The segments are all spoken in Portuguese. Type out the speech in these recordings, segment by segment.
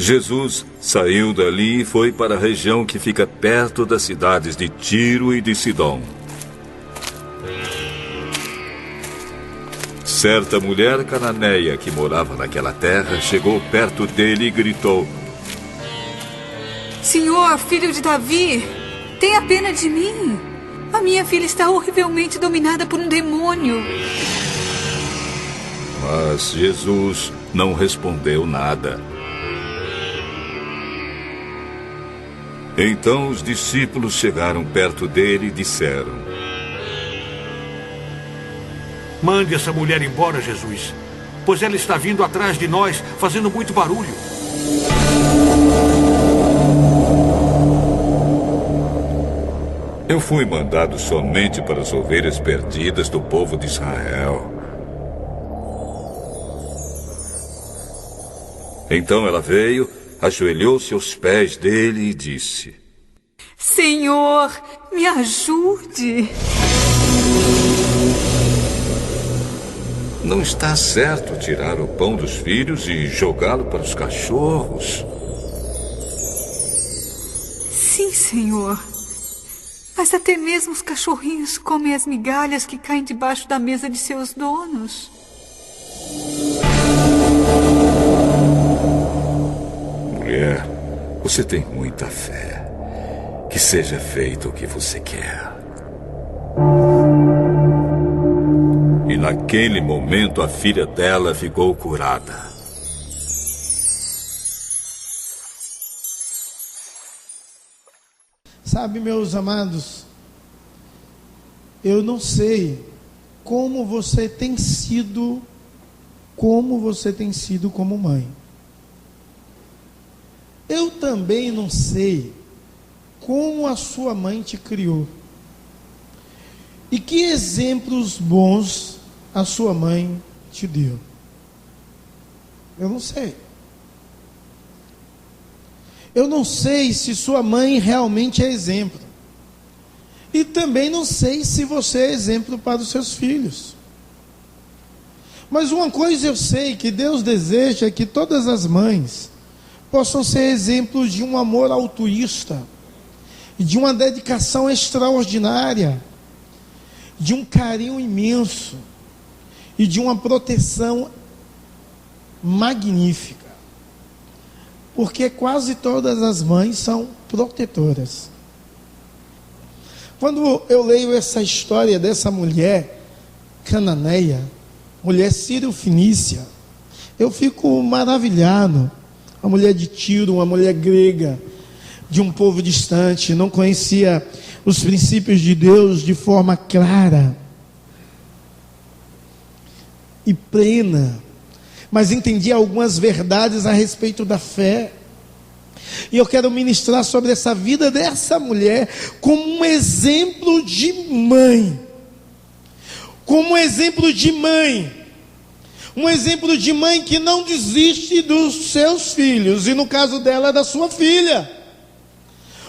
Jesus saiu dali e foi para a região que fica perto das cidades de Tiro e de Sidom. Certa mulher cananeia que morava naquela terra chegou perto dele e gritou: Senhor, filho de Davi, tenha pena de mim. A minha filha está horrivelmente dominada por um demônio. Mas Jesus não respondeu nada. Então os discípulos chegaram perto dele e disseram: Mande essa mulher embora, Jesus, pois ela está vindo atrás de nós, fazendo muito barulho. Eu fui mandado somente para as ovelhas perdidas do povo de Israel. Então ela veio, ajoelhou-se aos pés dele e disse: Senhor, me ajude. Não está certo tirar o pão dos filhos e jogá-lo para os cachorros? Sim, Senhor. Mas até mesmo os cachorrinhos comem as migalhas que caem debaixo da mesa de seus donos. Mulher, você tem muita fé. Que seja feito o que você quer. E naquele momento a filha dela ficou curada. Sabe, meus amados, eu não sei como você tem sido como mãe. Eu também não sei como a sua mãe te criou. E que exemplos bons a sua mãe te deu. Eu não sei. Eu não sei se sua mãe realmente é exemplo. E também não sei se você é exemplo para os seus filhos. Mas uma coisa eu sei, que Deus deseja que todas as mães possam ser exemplos de um amor altruísta, de uma dedicação extraordinária, de um carinho imenso e de uma proteção magnífica. Porque quase todas as mães são protetoras. Quando eu leio essa história dessa mulher cananeia, mulher sírio-fenícia, eu fico maravilhado. A mulher de Tiro, uma mulher grega, de um povo distante, não conhecia os princípios de Deus de forma clara e plena, mas entendia algumas verdades a respeito da fé. E eu quero ministrar sobre essa vida dessa mulher como um exemplo de mãe. Como um exemplo de mãe. Um exemplo de mãe que não desiste dos seus filhos. E no caso dela, da sua filha.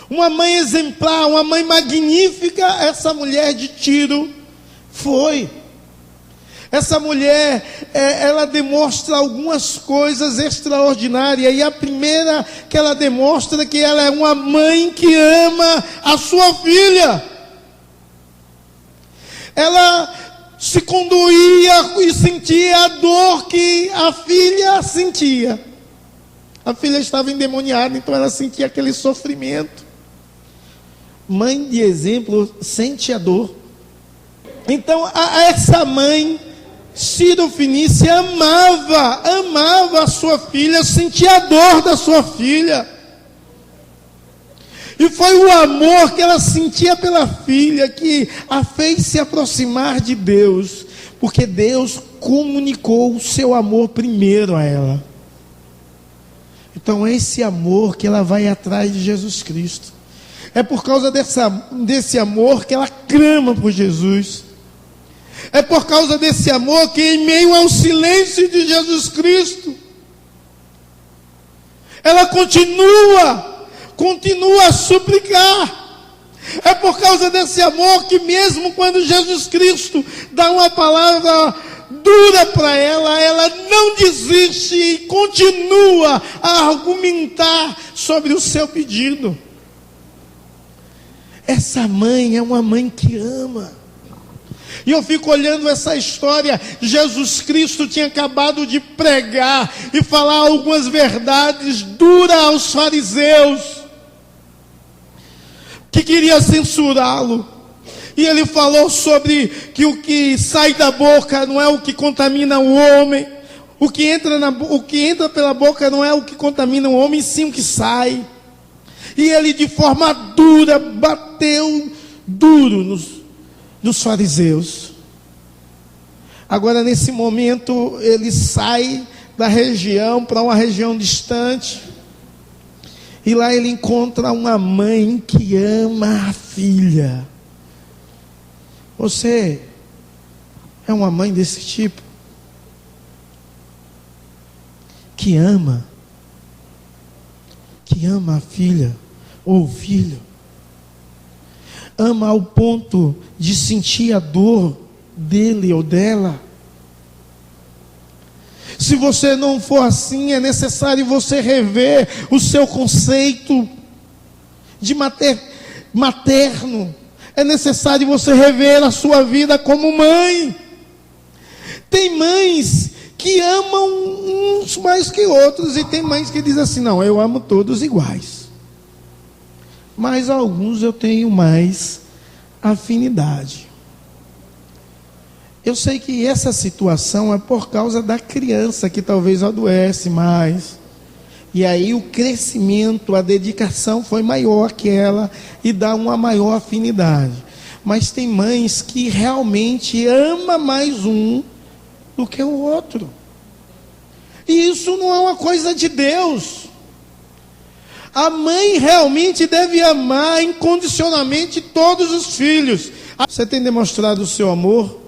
Uma mãe exemplar, uma mãe magnífica, essa mulher de Tiro foi. Essa mulher, ela demonstra algumas coisas extraordinárias. E a primeira que ela demonstra é que ela é uma mãe que ama a sua filha. Ela se condoía e sentia a dor que a filha sentia. A filha estava endemoniada, então ela sentia aquele sofrimento. Mãe de exemplo sente a dor. Então essa mãe sírio-fenícia amava a sua filha, sentia a dor da sua filha. E foi o amor que ela sentia pela filha que a fez se aproximar de Deus, porque Deus comunicou o seu amor primeiro a ela. Então é esse amor que ela vai atrás de Jesus Cristo. É por causa desse amor que ela clama por Jesus. É por causa desse amor que, em meio ao silêncio de Jesus Cristo, ela continua a suplicar. É por causa desse amor que, mesmo quando Jesus Cristo dá uma palavra dura para ela, ela não desiste e continua a argumentar sobre o seu pedido. Essa mãe é uma mãe que ama. E eu fico olhando essa história. Jesus Cristo tinha acabado de pregar e falar algumas verdades duras aos fariseus que queria censurá-lo. E ele falou sobre que o que sai da boca não é o que contamina o homem. O que entra pela boca não é o que contamina o homem, sim o que sai. E ele de forma dura bateu duro nos fariseus. Agora nesse momento ele sai da região para uma região distante. E lá ele encontra uma mãe que ama a filha. Você é uma mãe desse tipo? Que ama a filha ou o filho? Ama ao ponto de sentir a dor dele ou dela? Se você não for assim, é necessário você rever o seu conceito de materno. É necessário você rever a sua vida como mãe. Tem mães que amam uns mais que outros, e tem mães que dizem assim: não, eu amo todos iguais, mas alguns eu tenho mais afinidade. Eu sei que essa situação é por causa da criança que talvez adoece mais, e aí o crescimento, a dedicação foi maior que ela e dá uma maior afinidade. Mas tem mães que realmente ama mais um do que o outro, e isso não é uma coisa de Deus. A mãe realmente deve amar incondicionalmente todos os filhos. Você tem demonstrado o seu amor?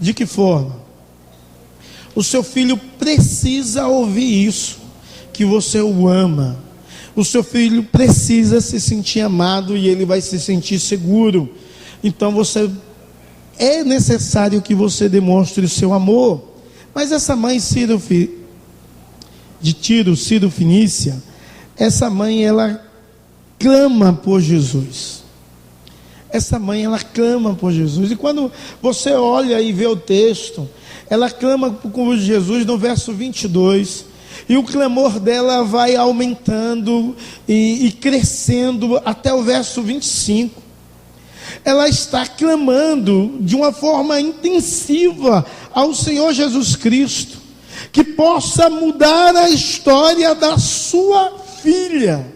De que forma? O seu filho precisa ouvir isso, que você o ama. O seu filho precisa se sentir amado e ele vai se sentir seguro. Então é necessário que você demonstre o seu amor. Mas essa mãe de Tiro, Sírio-Fenícia, essa mãe, ela clama por Jesus. Essa mãe, ela clama por Jesus. E quando você olha e vê o texto, ela clama por Jesus no verso 22. E o clamor dela vai aumentando e crescendo até o verso 25. Ela está clamando de uma forma intensiva ao Senhor Jesus Cristo, que possa mudar a história da sua filha.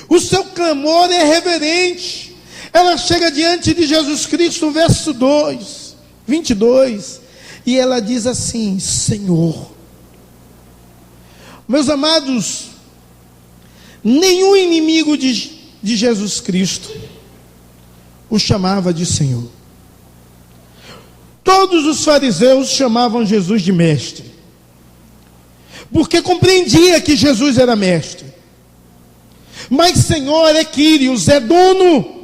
O seu clamor é reverente. Ela chega diante de Jesus Cristo, verso 22, e ela diz assim: Senhor. Meus amados, nenhum inimigo de Jesus Cristo o chamava de Senhor. Todos os fariseus chamavam Jesus de mestre, porque compreendia que Jesus era mestre. Mas Senhor é Quírios, é dono.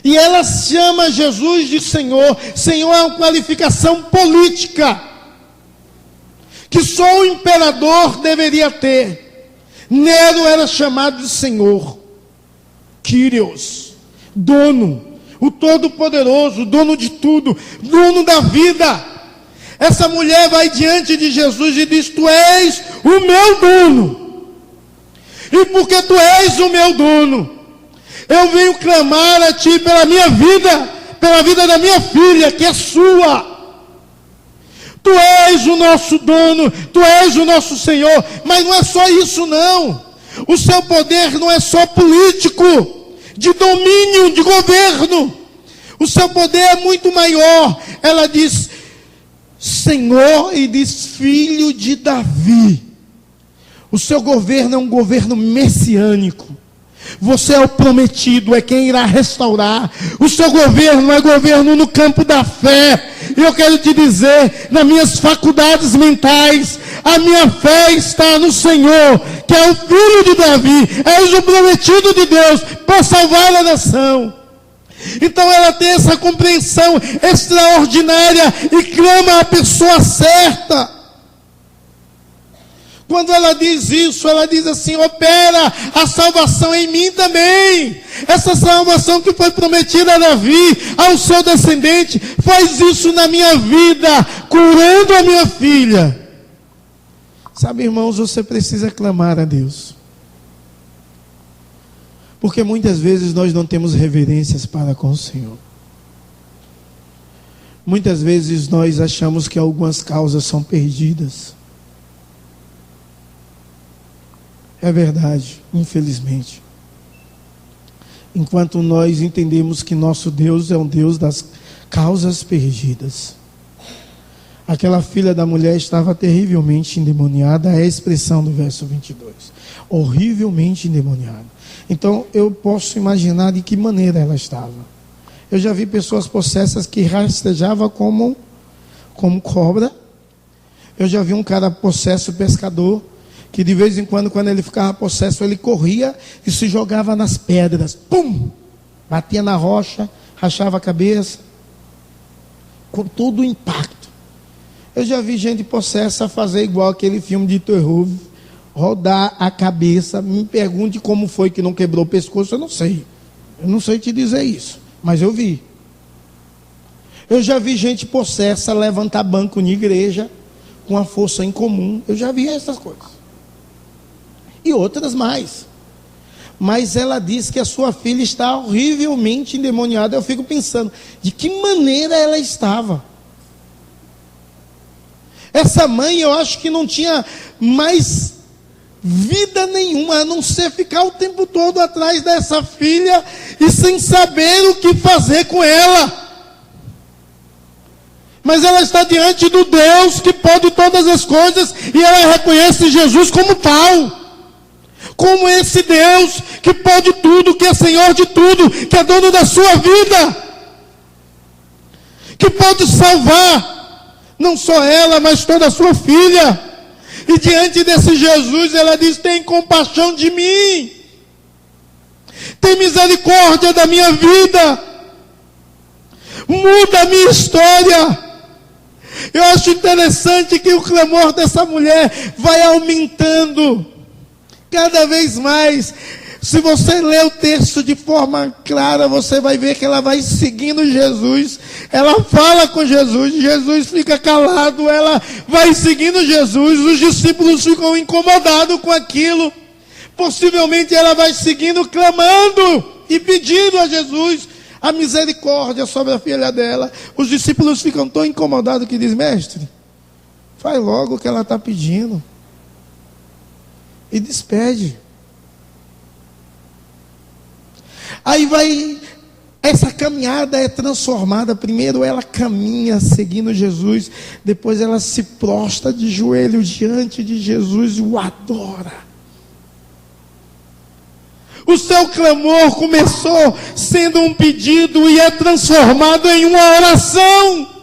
E ela chama Jesus de Senhor. Senhor é uma qualificação política que só o imperador deveria ter. Nero era chamado de Senhor. Quírios, dono, o Todo-Poderoso, dono de tudo, dono da vida. Essa mulher vai diante de Jesus e diz: Tu és o meu dono. E porque Tu és o meu dono, eu venho clamar a Ti pela minha vida, pela vida da minha filha, que é sua. Tu és o nosso dono, Tu és o nosso Senhor. Mas não é só isso não. O seu poder não é só político, de domínio, de governo. O seu poder é muito maior. Ela diz Senhor e diz Filho de Davi. O seu governo é um governo messiânico. Você é o prometido, é quem irá restaurar. O seu governo é governo no campo da fé. E eu quero te dizer, nas minhas faculdades mentais, a minha fé está no Senhor, que é o Filho de Davi, és o prometido de Deus para salvar a nação. Então ela tem essa compreensão extraordinária e clama a pessoa certa. Quando ela diz isso, ela diz assim: opera a salvação em mim também. Essa salvação que foi prometida a Davi, ao seu descendente, faz isso na minha vida, curando a minha filha. Sabe, irmãos, você precisa clamar a Deus. Porque muitas vezes nós não temos reverências para com o Senhor. Muitas vezes nós achamos que algumas causas são perdidas. É verdade, infelizmente. Enquanto nós entendemos que nosso Deus é um Deus das causas perdidas. Aquela filha da mulher estava terrivelmente endemoniada, é a expressão do verso 22. Horrivelmente endemoniada. Então eu posso imaginar de que maneira ela estava. Eu já vi pessoas possessas que rastejavam como cobra. Eu já vi um cara possesso, pescador, que de vez em quando ele ficava possesso, ele corria e se jogava nas pedras. Pum! Batia na rocha, rachava a cabeça. Com todo o impacto. Eu já vi gente possessa fazer igual aquele filme de terror, rodar a cabeça. Me pergunte como foi que não quebrou o pescoço, eu não sei. Eu não sei te dizer isso, mas eu vi. Eu já vi gente possessa levantar banco na igreja com a força incomum. Eu já vi essas coisas. E outras mais. Mas ela diz que a sua filha está horrivelmente endemoniada. Eu fico pensando, de que maneira ela estava? Essa mãe, eu acho que não tinha mais vida nenhuma, a não ser ficar o tempo todo atrás dessa filha e sem saber o que fazer com ela. Mas ela está diante do Deus que pode todas as coisas e ela reconhece Jesus como tal. Como esse Deus que pode tudo, que é Senhor de tudo, que é dono da sua vida, que pode salvar, não só ela, mas toda a sua filha. E diante desse Jesus, ela diz: tem compaixão de mim, tem misericórdia da minha vida, muda a minha história. Eu acho interessante que o clamor dessa mulher vai aumentando cada vez mais. Se você ler o texto de forma clara, você vai ver que ela vai seguindo Jesus. Ela fala com Jesus, Jesus fica calado, ela vai seguindo Jesus. Os discípulos ficam incomodados com aquilo. Possivelmente ela vai seguindo, clamando e pedindo a Jesus a misericórdia sobre a filha dela. Os discípulos ficam tão incomodados que diz: mestre, faz logo o que ela está pedindo. E despede. Aí vai, essa caminhada é transformada. Primeiro ela caminha seguindo Jesus, depois ela se prostra de joelho diante de Jesus e o adora. O seu clamor começou sendo um pedido e é transformado em uma oração.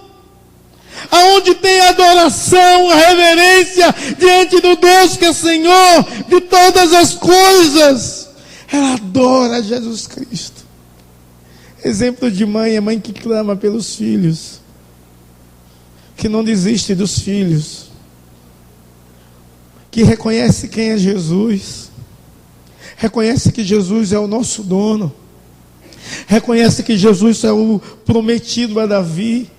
Aonde tem adoração, a reverência diante do Deus que é Senhor de todas as coisas, ela adora Jesus Cristo. Exemplo de mãe é mãe que clama pelos filhos, que não desiste dos filhos, que reconhece quem é Jesus, reconhece que Jesus é o nosso dono, reconhece que Jesus é o prometido a Davi,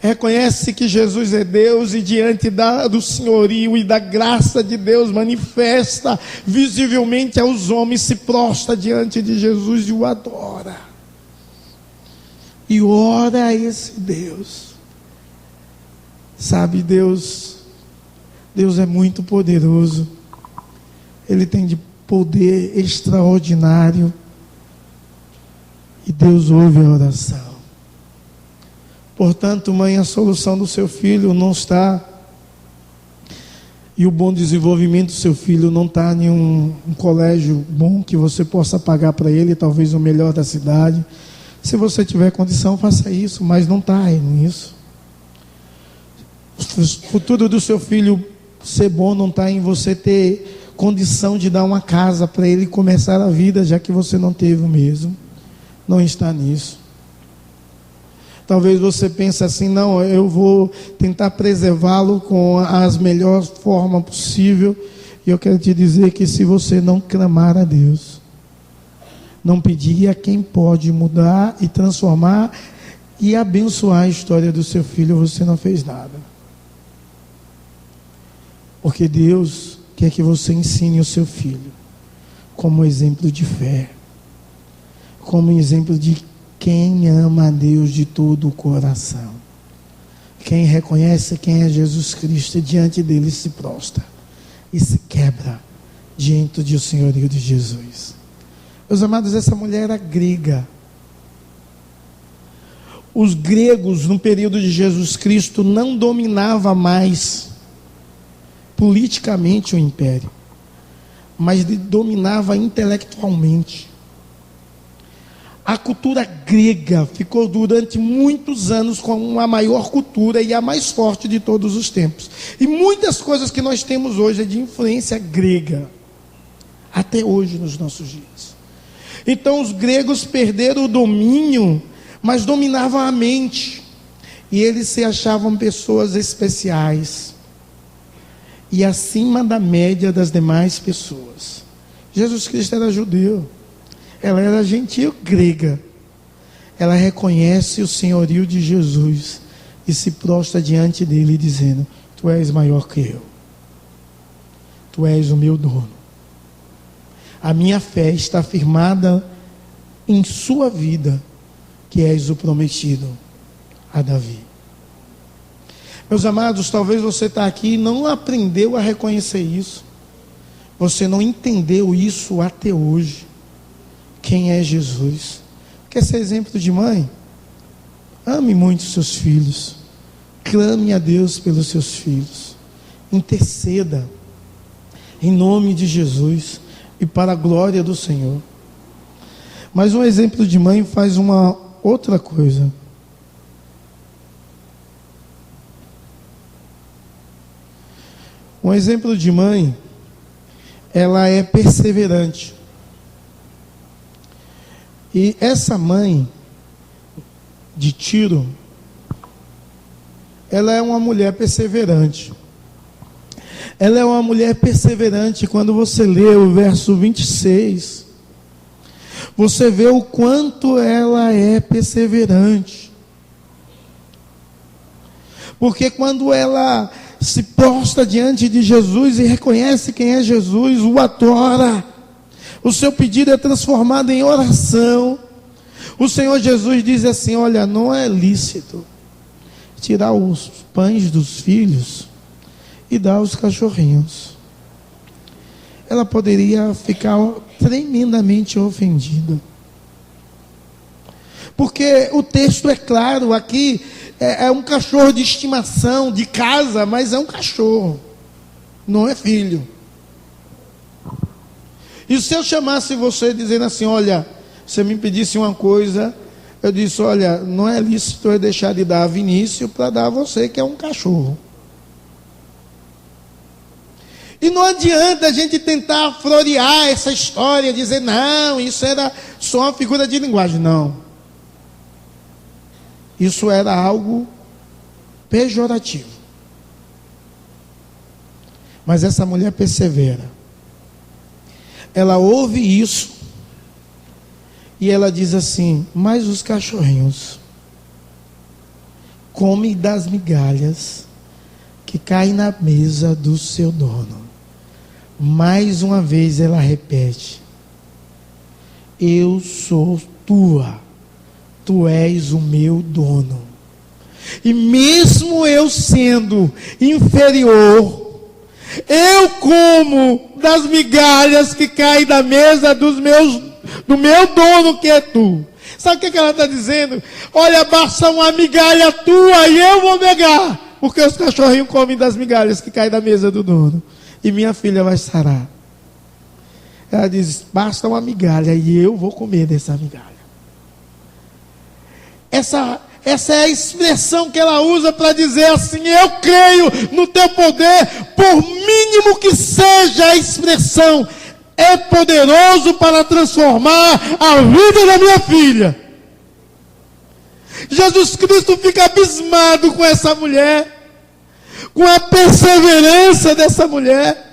reconhece que Jesus é Deus e diante do senhorio e da graça de Deus manifesta visivelmente aos homens, se prostra diante de Jesus e o adora. E ora a esse Deus. Sabe, Deus é muito poderoso. Ele tem de poder extraordinário. E Deus ouve a oração. Portanto, mãe, a solução do seu filho não está, e o bom desenvolvimento do seu filho não está em um colégio bom que você possa pagar para ele, talvez o melhor da cidade. Se você tiver condição, faça isso, mas não está nisso. O futuro do seu filho ser bom não está em você ter condição de dar uma casa para ele começar a vida, já que você não teve o mesmo. não está nisso. Talvez você pense assim, não, eu vou tentar preservá-lo com as melhores formas possível. E eu quero te dizer que se você não clamar a Deus, não pedir a quem pode mudar e transformar e abençoar a história do seu filho, você não fez nada. Porque Deus quer que você ensine o seu filho como exemplo de fé, como exemplo de quem ama a Deus de todo o coração, quem reconhece quem é Jesus Cristo e diante dele se prostra e se quebra diante do senhorio de Jesus. Meus amados, essa mulher era grega. Os gregos no período de Jesus Cristo não dominavam mais politicamente o império, mas dominava intelectualmente. A cultura grega ficou durante muitos anos como a maior cultura e a mais forte de todos os tempos. E muitas coisas que nós temos hoje é de influência grega, até hoje nos nossos dias. Então os gregos perderam o domínio, mas dominavam a mente. E eles se achavam pessoas especiais e acima da média das demais pessoas. Jesus Cristo era judeu, ela era gentil grega. Ela reconhece o senhorio de Jesus e se prostra diante dele dizendo: tu és maior que eu, tu és o meu dono. A minha fé está firmada em sua vida, que és o prometido a Davi. Meus amados, talvez você está aqui e não aprendeu a reconhecer isso. Você não entendeu isso até hoje. Quem é Jesus? Quer ser exemplo de mãe? Ame muito seus filhos. Clame a Deus pelos seus filhos. Interceda em nome de Jesus e para a glória do Senhor. Mas um exemplo de mãe faz uma outra coisa. Um exemplo de mãe, ela é perseverante. E essa mãe de Tiro, ela é uma mulher perseverante. Ela é uma mulher perseverante. Quando você lê o verso 26, você vê o quanto ela é perseverante. Porque quando ela se prostra diante de Jesus e reconhece quem é Jesus, o adora, o seu pedido é transformado em oração. O Senhor Jesus diz assim: olha, não é lícito tirar os pães dos filhos e dar aos cachorrinhos. Ela poderia ficar tremendamente ofendida, porque o texto é claro aqui. É um cachorro de estimação, de casa, mas é um cachorro, não é filho. E se eu chamasse você dizendo assim: olha, você me pedisse uma coisa, eu disse: olha, não é lícito eu deixar de dar a Vinícius para dar a você, que é um cachorro. E não adianta a gente tentar florear essa história, dizer: não, isso era só uma figura de linguagem. Não. Isso era algo pejorativo. Mas essa mulher persevera. Ela ouve isso e ela diz assim: mas os cachorrinhos comem das migalhas que caem na mesa do seu dono. Mais uma vez ela repete: eu sou tua. Tu és o meu dono. E mesmo eu sendo inferior, eu como das migalhas que caem da mesa do meu dono, que é tu. Sabe o que ela está dizendo? Olha, basta uma migalha tua e eu vou negar, porque os cachorrinhos comem das migalhas que caem da mesa do dono, e minha filha vai sarar. Ela diz: basta uma migalha e eu vou comer dessa migalha. Essa é a expressão que ela usa para dizer assim: eu creio no teu poder, por mínimo que seja a expressão, é poderoso para transformar a vida da minha filha. Jesus Cristo fica abismado com essa mulher, com a perseverança dessa mulher.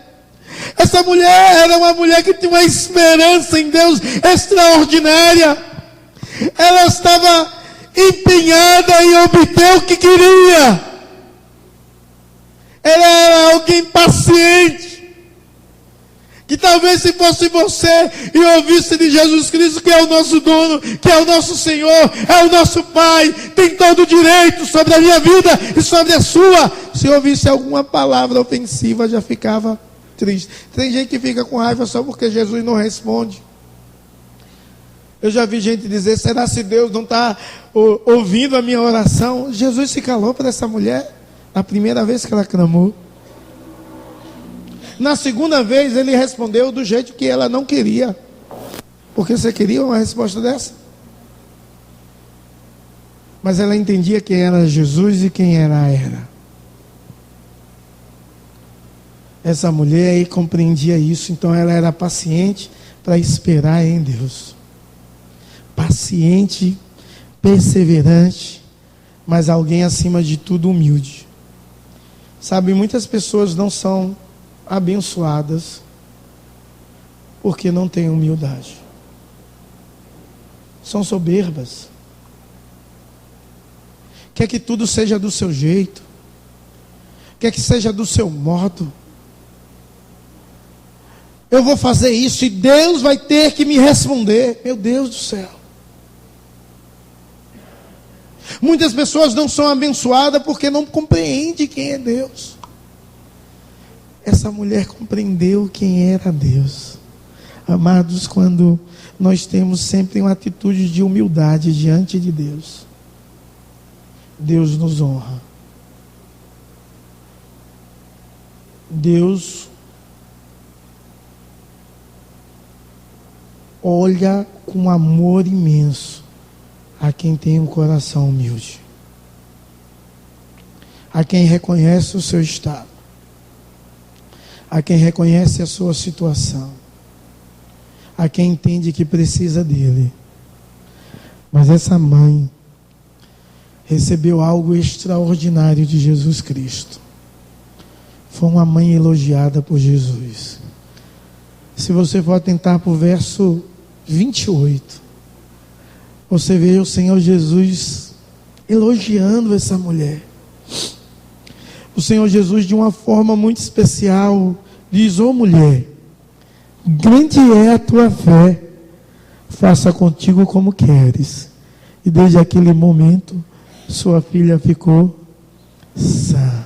Essa mulher era uma mulher que tinha uma esperança em Deus extraordinária. Ela estava empenhada em obter o que queria. Ela era alguém paciente, que talvez se fosse você e ouvisse de Jesus Cristo, que é o nosso dono, que é o nosso Senhor, é o nosso Pai, tem todo o direito sobre a minha vida e sobre a sua, se ouvisse alguma palavra ofensiva, já ficava triste. Tem gente que fica com raiva só porque Jesus não responde. Eu já vi gente dizer: será se Deus não está ouvindo a minha oração? Jesus se calou para essa mulher a primeira vez que ela clamou. Na segunda vez ele respondeu do jeito que ela não queria. Porque você queria uma resposta dessa? Mas ela entendia quem era Jesus e quem ela era. Essa mulher aí compreendia isso, então ela era paciente para esperar em Deus. Paciente, perseverante, mas alguém acima de tudo humilde. Sabe, muitas pessoas não são abençoadas porque não têm humildade. São soberbas. Quer que tudo seja do seu jeito. Quer que seja do seu modo. Eu vou fazer isso e Deus vai ter que me responder. Meu Deus do céu. Muitas pessoas não são abençoadas porque não compreendem quem é Deus. Essa mulher compreendeu quem era Deus. Amados, quando nós temos sempre uma atitude de humildade diante de Deus, Deus nos honra. Deus olha com amor imenso a quem tem um coração humilde, a quem reconhece o seu estado, a quem reconhece a sua situação, a quem entende que precisa dele. Mas essa mãe recebeu algo extraordinário de Jesus Cristo. Foi uma mãe elogiada por Jesus. Se você for atentar para o verso 28, você vê o Senhor Jesus elogiando essa mulher. O Senhor Jesus, de uma forma muito especial, diz: ó mulher, grande é a tua fé, faça contigo como queres. E desde aquele momento, sua filha ficou sã.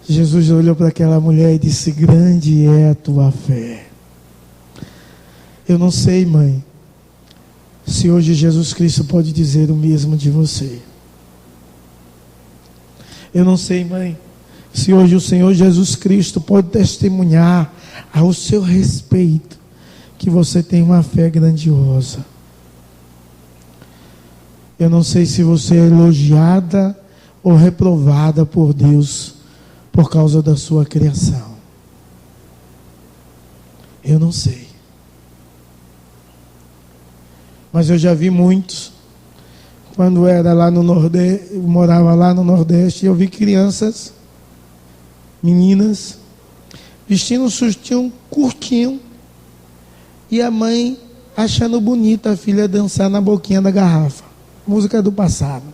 Jesus olhou para aquela mulher e disse: grande é a tua fé. Eu não sei, mãe, se hoje Jesus Cristo pode dizer o mesmo de você. Eu não sei, mãe, se hoje o Senhor Jesus Cristo pode testemunhar ao seu respeito que você tem uma fé grandiosa. Eu não sei se você é elogiada ou reprovada por Deus por causa da sua criação. Eu não sei. Mas eu já vi muitos. Quando era lá no Nordeste, eu morava lá no Nordeste, eu vi crianças, meninas, vestindo um sutiã curtinho, e a mãe achando bonita a filha dançar na boquinha da garrafa. Música do passado.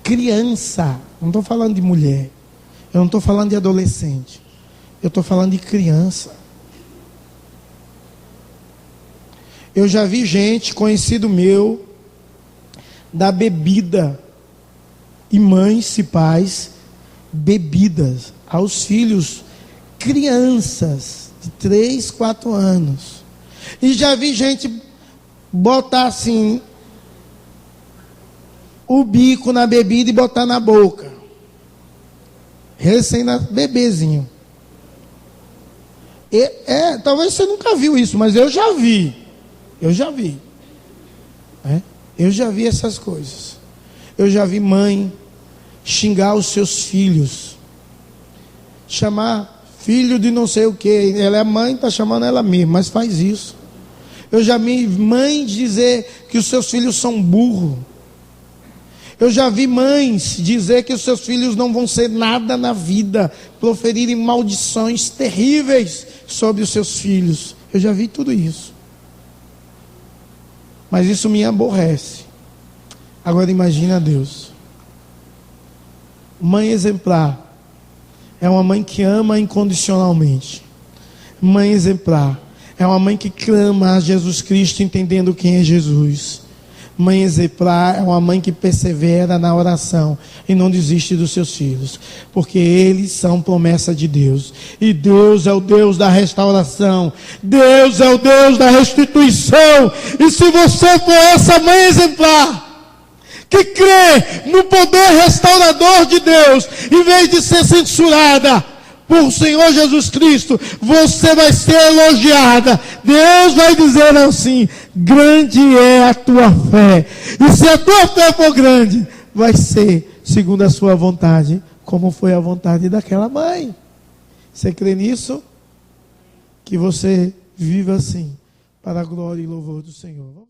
Criança, não estou falando de mulher, eu não estou falando de adolescente, eu estou falando de criança. Eu já vi gente, conhecido meu, dar bebida, e mães e pais, bebidas aos filhos, crianças de 3, 4 anos. E já vi gente botar assim o bico na bebida e botar na boca. Bebezinho. Talvez você nunca viu isso, mas eu já vi. Eu já vi. Eu já vi essas coisas. Eu já vi mãe xingar os seus filhos. chamar filho de não sei o que. Ela é mãe, está chamando ela mesma, mas faz isso. Eu já vi mães dizer que os seus filhos são burros. Eu já vi mães dizer que os seus filhos não vão ser nada na vida, proferirem maldições terríveis sobre os seus filhos. Eu já vi tudo isso. Mas isso me aborrece. Agora imagina Deus. Mãe exemplar é uma mãe que ama incondicionalmente. Mãe exemplar é uma mãe que clama a Jesus Cristo entendendo quem é Jesus. Mãe exemplar é uma mãe que persevera na oração e não desiste dos seus filhos, porque eles são promessa de Deus. E Deus é o Deus da restauração. Deus é o Deus da restituição. E se você for essa mãe exemplar, que crê no poder restaurador de Deus, em vez de ser censurada por Senhor Jesus Cristo, você vai ser elogiada. Deus vai dizer assim: grande é a tua fé. E se a tua fé for grande, vai ser segundo a sua vontade, como foi a vontade daquela mãe. Você crê nisso? Que você viva assim, para a glória e louvor do Senhor.